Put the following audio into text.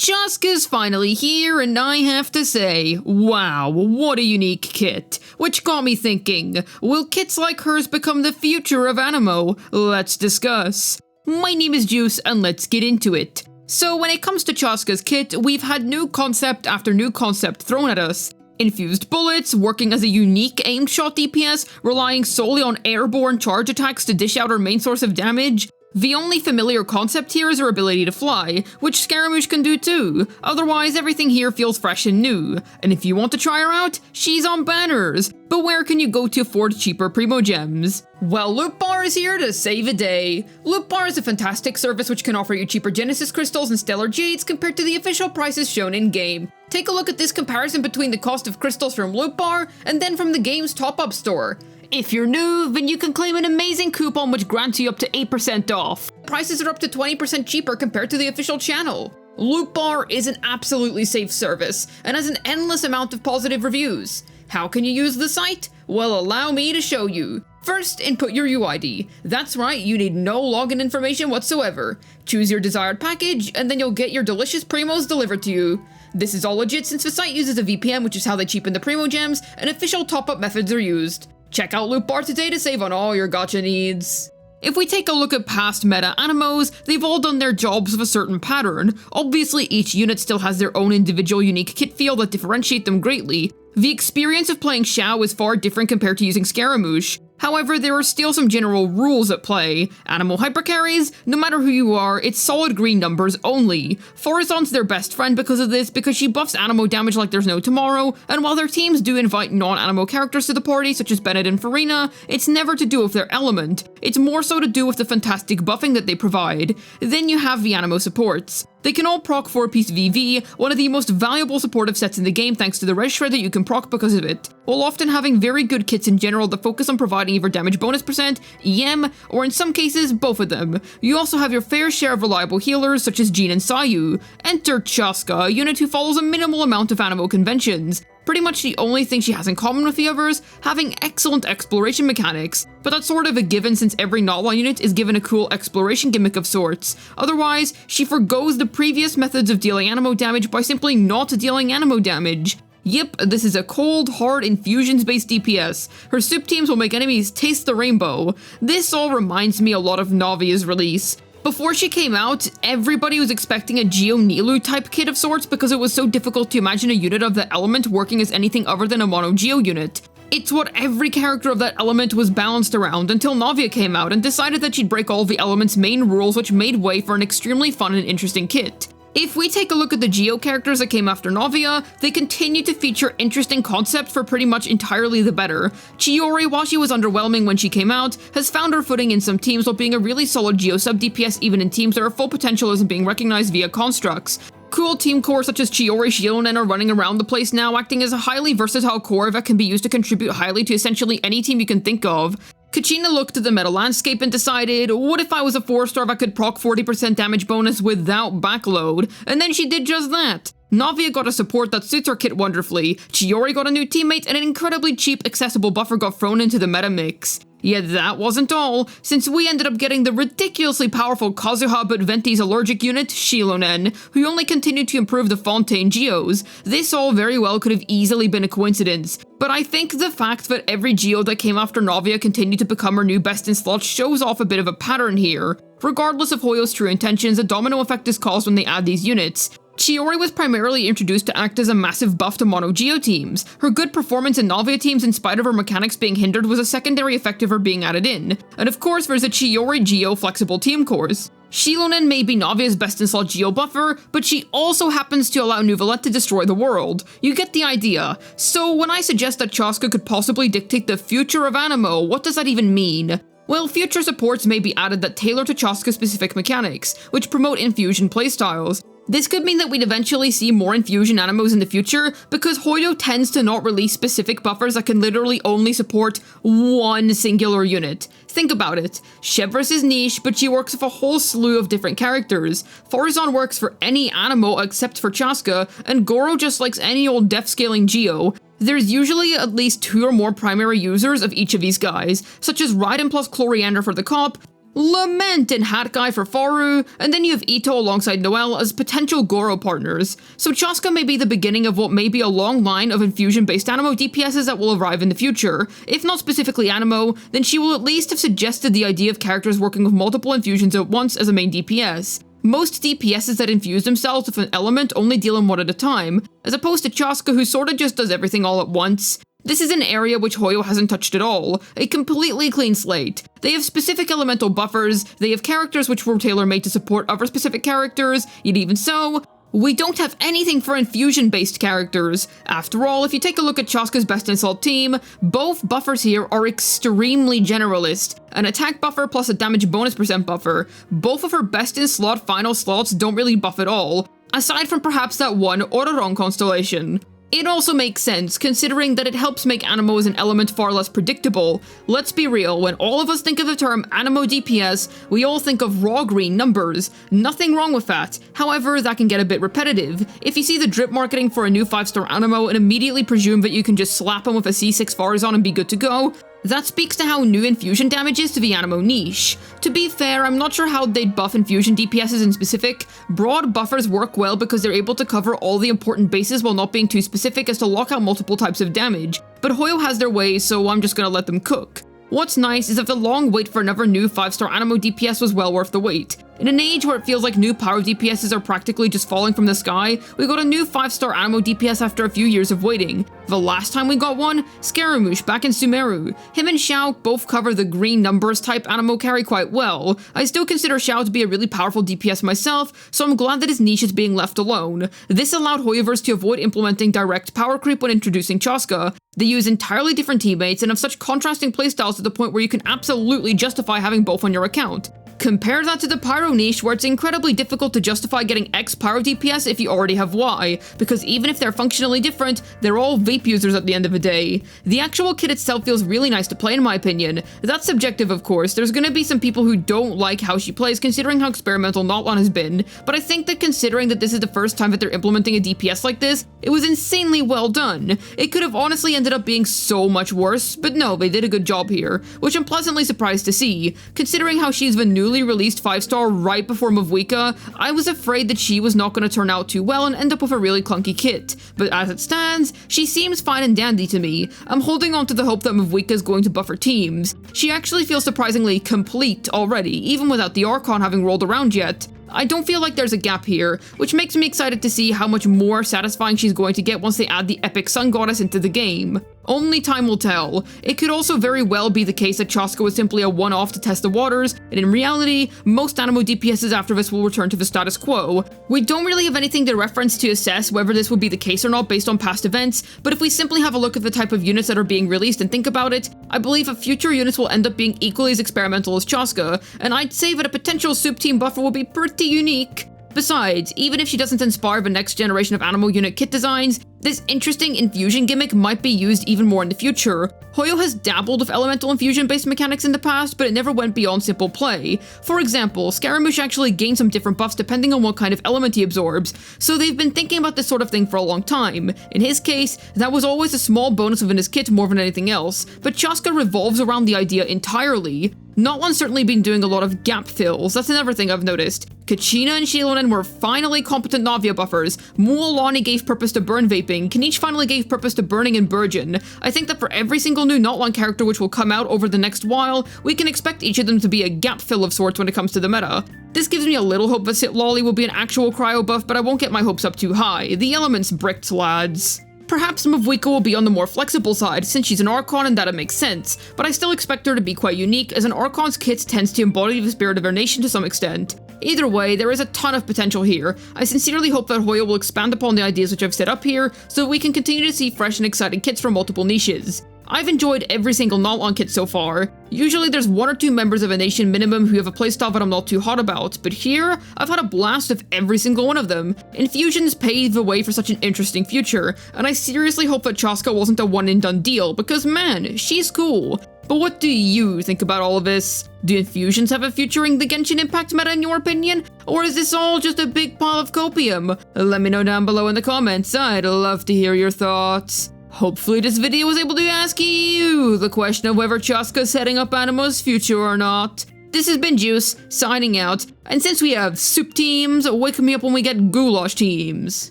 Chasca's finally here, and I have to say, wow, what a unique kit. Which got me thinking, will kits like hers become the future of Anemo? Let's discuss. My name is Juice, and let's get into it. So when it comes to Chasca's kit, we've had new concept after new concept thrown at us. Infused bullets, working as a unique aimed shot DPS, relying solely on airborne charge attacks to dish out her main source of damage. The only familiar concept here is her ability to fly, which Scaramouche can do too. Otherwise, everything here feels fresh and new. And if you want to try her out, she's on banners. But where can you go to afford cheaper Primo Gems? Well, Loot Bar is here to save a day. Loot Bar is a fantastic service which can offer you cheaper Genesis Crystals and Stellar Jades compared to the official prices shown in-game. Take a look at this comparison between the cost of crystals from Loot Bar and then from the game's top-up store. If you're new, then you can claim an amazing coupon which grants you up to 8% off. Prices are up to 20% cheaper compared to the official channel. Loot Bar is an absolutely safe service and has an endless amount of positive reviews. How can you use the site? Well, allow me to show you. First, input your UID. That's right, you need no login information whatsoever. Choose your desired package, and then you'll get your delicious Primos delivered to you. This is all legit since the site uses a VPN, which is how they cheapen the Primo Gems, and official top-up methods are used. Check out Loot Bar today to save on all your gacha needs. If we take a look at past meta Anemos, they've all done their jobs of a certain pattern. Obviously, each unit still has their own individual unique kit feel that differentiate them greatly. The experience of playing Xiao is far different compared to using Scaramouche. However, there are still some general rules at play. Anemo hypercarries, no matter who you are, it's solid green numbers only. Forizon's their best friend because of this, because she buffs Anemo damage like there's no tomorrow, and while their teams do invite non-Anemo characters to the party, such as Bennett and Farina, it's never to do with their element. It's more so to do with the fantastic buffing that they provide. Then you have the Anemo supports. They can all proc 4-piece VV, one of the most valuable supportive sets in the game thanks to the res shred that you can proc because of it, while often having very good kits in general that focus on providing either damage bonus percent, EM, or in some cases, both of them. You also have your fair share of reliable healers such as Jean and Sayu. Enter Chasca, a unit who follows a minimal amount of Anemo conventions. Pretty much the only thing she has in common with the others, having excellent exploration mechanics. But that's sort of a given since every Notlaw unit is given a cool exploration gimmick of sorts. Otherwise, she forgoes the previous methods of dealing Anemo damage by simply not dealing Anemo damage. Yep, this is a cold, hard, infusions-based DPS. Her soup teams will make enemies taste the rainbow. This all reminds me a lot of Navia's release. Before she came out, everybody was expecting a Geo Nilu type kit of sorts because it was so difficult to imagine a unit of the element working as anything other than a mono Geo unit. It's what every character of that element was balanced around until Navia came out and decided that she'd break all the element's main rules, which made way for an extremely fun and interesting kit. If we take a look at the Geo characters that came after Navia, they continue to feature interesting concepts for pretty much entirely the better. Chiori, while she was underwhelming when she came out, has found her footing in some teams while being a really solid Geo sub DPS even in teams that her full potential isn't being recognized via constructs. Cool team core such as Chiori Shilonen are running around the place now, acting as a highly versatile core that can be used to contribute highly to essentially any team you can think of. Kachina looked at the meta landscape and decided, what if I was a 4-star that could proc 40% damage bonus without backload? And then she did just that. Navia got a support that suits her kit wonderfully, Chiori got a new teammate, and an incredibly cheap accessible buffer got thrown into the meta mix. Yet that wasn't all, since we ended up getting the ridiculously powerful Kazuha but Venti's allergic unit, Shilonen, who only continued to improve the Fontaine Geos. This all very well could have easily been a coincidence, but I think the fact that every Geo that came after Navia continued to become her new best in slot shows off a bit of a pattern here. Regardless of Hoyo's true intentions, a domino effect is caused when they add these units. Chiori was primarily introduced to act as a massive buff to mono Geo teams. Her good performance in Navia teams in spite of her mechanics being hindered was a secondary effect of her being added in. And of course there's a Chiori Geo flexible team cores. Shilonen may be Navia's best in slot Geo buffer, but she also happens to allow Nuvolette to destroy the world. You get the idea. So when I suggest that Chasca could possibly dictate the future of Anemo, what does that even mean? Well, future supports may be added that tailor to Chasca specific mechanics, which promote infusion playstyles. This could mean that we'd eventually see more infusion Anemos in the future, because Hoyo tends to not release specific buffers that can literally only support one singular unit. Think about it. Chevreuse is niche, but she works with a whole slew of different characters. Forizon works for any Anemo except for Chasca, and Goro just likes any old def-scaling Geo. There's usually at least 2 or more primary users of each of these guys, such as Raiden plus Chloriander for the cop, Lament and Hat Guy for Faru, and then you have Ito alongside Noelle as potential Goro partners. So Chasca may be the beginning of what may be a long line of infusion-based Anemo DPSs that will arrive in the future. If not specifically Anemo, then she will at least have suggested the idea of characters working with multiple infusions at once as a main DPS. Most DPSs that infuse themselves with an element only deal in one at a time, as opposed to Chasca who sorta just does everything all at once. This is an area which Hoyo hasn't touched at all, a completely clean slate. They have specific elemental buffers, they have characters which were tailor-made to support other specific characters, yet even so, we don't have anything for infusion-based characters. After all, if you take a look at Chasca's best in slot team, both buffers here are extremely generalist. An attack buffer plus a damage bonus % buffer. Both of her best in slot final slots don't really buff at all, aside from perhaps that one Oraron constellation. It also makes sense, considering that it helps make Anemo as an element far less predictable. Let's be real, when all of us think of the term Anemo DPS, we all think of raw green numbers. Nothing wrong with that. However, that can get a bit repetitive. If you see the drip marketing for a new 5-star Anemo and immediately presume that you can just slap him with a C6 Farazon and be good to go, that speaks to how new infusion damage is to the Anemo niche. To be fair, I'm not sure how they'd buff infusion DPSs in specific. Broad buffers work well because they're able to cover all the important bases while not being too specific as to lock out multiple types of damage. But Hoyo has their way, so I'm just gonna let them cook. What's nice is that the long wait for another new 5-star Anemo DPS was well worth the wait. In an age where it feels like new power DPSs are practically just falling from the sky, we got a new 5-star Anemo DPS after a few years of waiting. The last time we got one, Scaramouche back in Sumeru. Him and Xiao both cover the green numbers type Anemo carry quite well. I still consider Xiao to be a really powerful DPS myself, so I'm glad that his niche is being left alone. This allowed Hoyoverse to avoid implementing direct power creep when introducing Chasca. They use entirely different teammates and have such contrasting playstyles to the point where you can absolutely justify having both on your account. Compare that to the Pyro niche, where it's incredibly difficult to justify getting X Pyro DPS if you already have Y, because even if they're functionally different, they're all vape users at the end of the day. The actual kit itself feels really nice to play in my opinion. That's subjective of course, there's gonna be some people who don't like how she plays considering how experimental Notlon has been, but I think that considering that this is the first time that they're implementing a DPS like this, it was insanely well done. It could have honestly ended up being so much worse, but no, they did a good job here, which I'm pleasantly surprised to see. Considering how she's the newly released 5-star right before Mavwika, I was afraid that she was not going to turn out too well and end up with a really clunky kit. But as it stands, she seems fine and dandy to me. I'm holding on to the hope that Mavwika is going to buff her teams. She actually feels surprisingly complete already, even without the Archon having rolled around yet. I don't feel like there's a gap here, which makes me excited to see how much more satisfying she's going to get once they add the epic Sun Goddess into the game. Only time will tell. It could also very well be the case that Chasca was simply a one-off to test the waters, and in reality, most Anemo DPSs after this will return to the status quo. We don't really have anything to reference to assess whether this would be the case or not based on past events, but if we simply have a look at the type of units that are being released and think about it, I believe that future units will end up being equally as experimental as Chasca, and I'd say that a potential soup team buffer will be pretty unique. Besides, even if she doesn't inspire the next generation of Anemo unit kit designs, this interesting infusion gimmick might be used even more in the future. Hoyo has dabbled with elemental infusion-based mechanics in the past, but it never went beyond simple play. For example, Scaramouche actually gained some different buffs depending on what kind of element he absorbs, so they've been thinking about this sort of thing for a long time. In his case, that was always a small bonus within his kit more than anything else, but Chasca revolves around the idea entirely. Notlon's certainly been doing a lot of gap fills, that's another thing I've noticed. Kachina and Shilonen were finally competent Navia buffers, Mualani gave purpose to burn vaping, Kaniche finally gave purpose to burning and Burgeon. I think that for every single new Notlon character which will come out over the next while, we can expect each of them to be a gap fill of sorts when it comes to the meta. This gives me a little hope that Sitlolly will be an actual cryo buff, but I won't get my hopes up too high. The element's bricked, lads. Perhaps Mavwika will be on the more flexible side, since she's an Archon and that makes sense, but I still expect her to be quite unique, as an Archon's kit tends to embody the spirit of their nation to some extent. Either way, there is a ton of potential here. I sincerely hope that Hoyo will expand upon the ideas which I've set up here, so we can continue to see fresh and exciting kits from multiple niches. I've enjoyed every single Notlon kit so far. Usually there's 1 or 2 members of a nation minimum who have a playstyle that I'm not too hot about, but here, I've had a blast of every single one of them. Infusions paved the way for such an interesting future, and I seriously hope that Chasca wasn't a one-and-done deal, because man, she's cool. But what do you think about all of this? Do infusions have a future in the Genshin Impact meta in your opinion? Or is this all just a big pile of copium? Let me know down below in the comments, I'd love to hear your thoughts. Hopefully this video was able to ask you the question of whether Chasca is setting up Anemo's future or not. This has been Juice, signing out. And since we have soup teams, wake me up when we get goulash teams.